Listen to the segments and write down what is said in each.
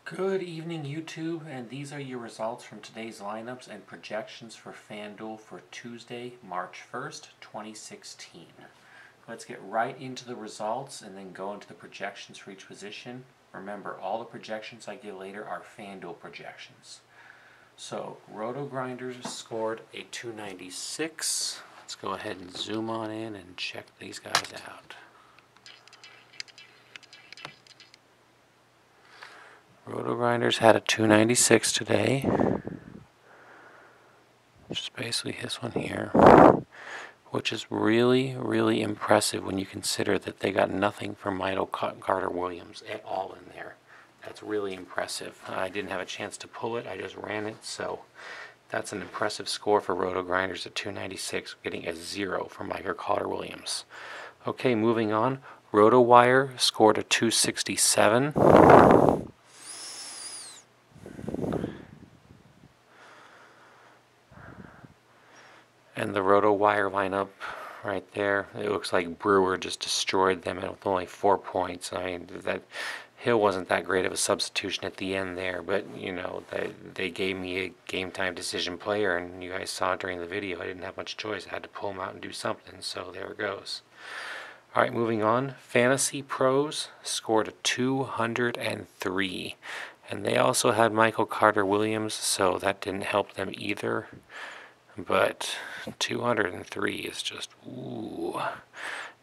Good evening, YouTube, and these are your results from today's lineups and projections for FanDuel for Tuesday, March 1st, 2016. Let's get right into the results and then go into the projections for each position. Remember, all the projections I give later are FanDuel projections. So, RotoGrinders scored a 296. Let's go ahead and zoom on in and check these guys out. RotoGrinders had a 296 today, which is basically his one here, which is really, really impressive when you consider that they got nothing from Michael Carter-Williams at all in there. That's really impressive. I didn't have a chance to pull it, I just ran it, so that's an impressive score for RotoGrinders at 296, getting a 0 from Michael Carter-Williams. Okay, moving on. Rotowire scored a 267. And the Rotowire lineup right there, it looks like Brewer just destroyed them with only 4 points. I mean, that Hill wasn't that great of a substitution at the end there, but, you know, they gave me a game-time decision player, and you guys saw during the video I didn't have much choice. I had to pull him out and do something, so there it goes. All right, moving on. FantasyPros scored a 203, and they also had Michael Carter-Williams, so that didn't help them either. But 203 is just, ooh.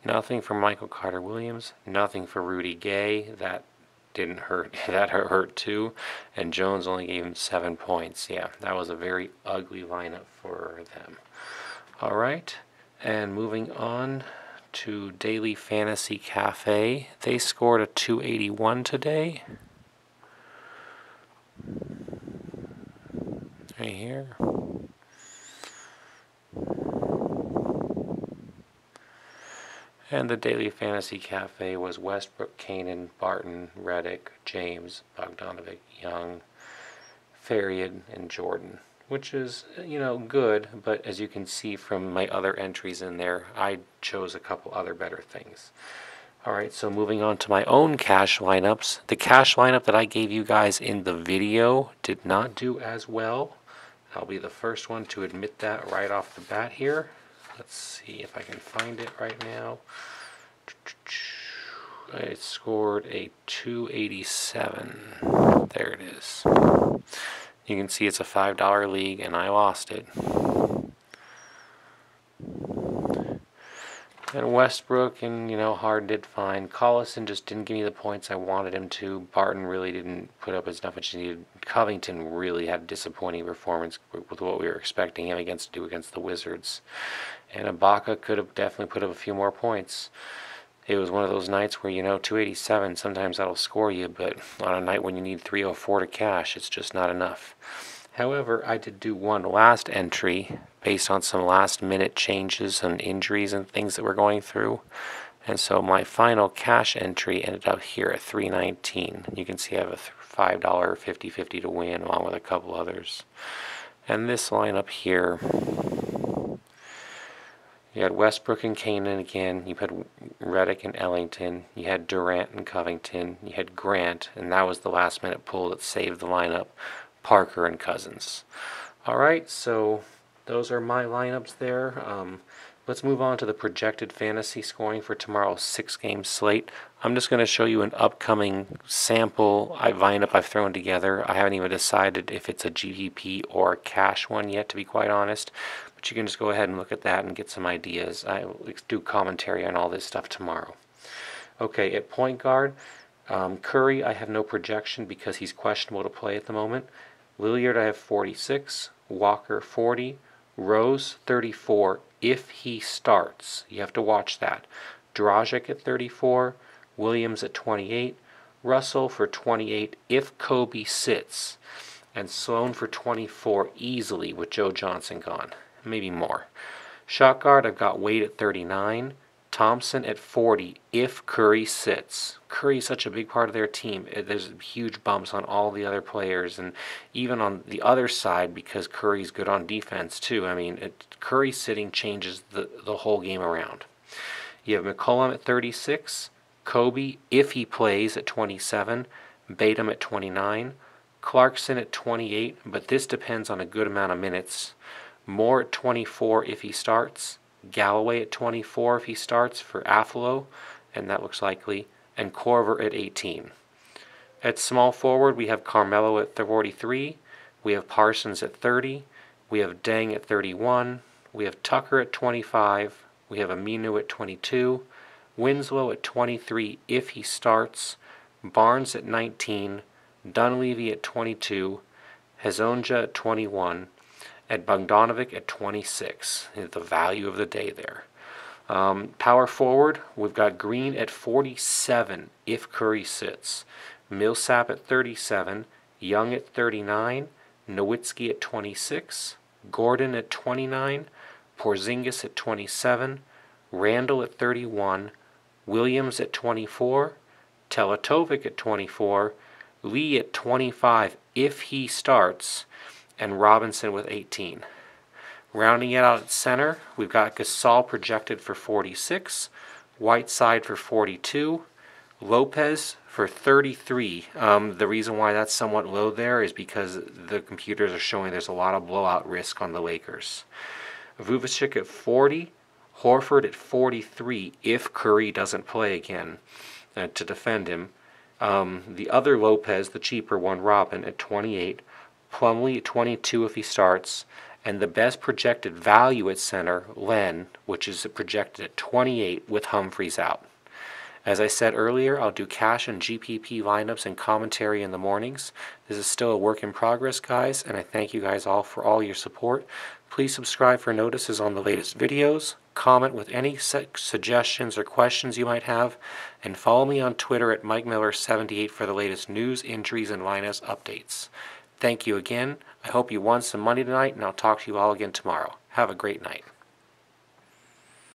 Nothing for Michael Carter-Williams, nothing for Rudy Gay. That didn't hurt. That hurt too. And Jones only gave him 7 points. Yeah, that was a very ugly lineup for them. All right, and moving on to Daily Fantasy Cafe. They scored a 281 today. Right here. And the Daily Fantasy Cafe was Westbrook, Kanan, Barton, Reddick, James, Bogdanovic, Young, Fariad, and Jordan, which is, you know, good, but as you can see from my other entries in there, I chose a couple other better things. All right, so moving on to my own cash lineups. The cash lineup that I gave you guys in the video did not do as well. I'll be the first one to admit that right off the bat here. Let's see if I can find it right now. It scored a 287. There it is. You can see it's a $5 league, and I lost it. And Westbrook and, you know, Harden did fine. Collison just didn't give me the points I wanted him to. Barton really didn't put up as much as he needed. Covington really had a disappointing performance with what we were expecting him to do against the Wizards. And Ibaka could have definitely put up a few more points. It was one of those nights where, you know, 287, sometimes that'll score you, but on a night when you need 304 to cash, it's just not enough. However, I did do one last entry based on some last-minute changes and injuries and things that we're going through. And so my final cash entry ended up here at 319. You can see I have a $5 50-50 to win along with a couple others. And this lineup here, you had Westbrook and Kanan again. You had Reddick and Ellington. You had Durant and Covington. You had Grant, and that was the last-minute pull that saved the lineup. Parker and Cousins. All right, so those are my lineups there. Let's move on to the projected fantasy scoring for tomorrow's 6-game slate. I'm just going to show you an upcoming sample lineup I've thrown together. I haven't even decided if it's a GPP or a cash one yet, to be quite honest. But you can just go ahead and look at that and get some ideas. I will do commentary on all this stuff tomorrow. Okay, at point guard, Curry, I have no projection because he's questionable to play at the moment. Lillard, I have 46. Walker, 40. Rose, 34. If he starts, you have to watch that. Dragic at 34. Williams at 28. Russell for 28 if Kobe sits. And Sloan for 24 easily with Joe Johnson gone. Maybe more. Shot guard, I've got Wade at 39. Thompson at 40 if Curry sits. Curry's such a big part of their team. There's huge bumps on all the other players, and even on the other side because Curry's good on defense too. I mean, Curry sitting changes the whole game around. You have McCollum at 36, Kobe if he plays at 27, Batum at 29, Clarkson at 28, but this depends on a good amount of minutes. Moore at 24 if he starts, Galloway at 24 if he starts for Affalo, and that looks likely, and Corver at 18. At small forward, we have Carmelo at 43, we have Parsons at 30, we have Deng at 31, we have Tucker at 25, we have Aminu at 22, Winslow at 23 if he starts, Barnes at 19, Dunleavy at 22, Hezonja at 21, and Bogdanovic at 26. The value of the day there. Power forward, we've got Green at 47 if Curry sits, Millsap at 37, Young at 39, Nowitzki at 26, Gordon at 29, Porzingis at 27, Randall at 31, Williams at 24, Teletovic at 24, Lee at 25 if he starts, and Robinson with 18. Rounding it out at center, we've got Gasol projected for 46, Whiteside for 42, Lopez for 33. The reason why that's somewhat low there is because the computers are showing there's a lot of blowout risk on the Lakers. Vujicic at 40, Horford at 43 if Curry doesn't play again to defend him. The other Lopez, the cheaper one, Robin, at 28, Plumlee at 22 if he starts, and the best projected value at center, Len, which is projected at 28 with Humphreys out. As I said earlier, I'll do cash and GPP lineups and commentary in the mornings. This is still a work in progress, guys, and I thank you guys all for all your support. Please subscribe for notices on the latest videos, comment with any suggestions or questions you might have, and follow me on Twitter at MikeMiller78 for the latest news, injuries, and lineups updates. Thank you again. I hope you won some money tonight, and I'll talk to you all again tomorrow. Have a great night.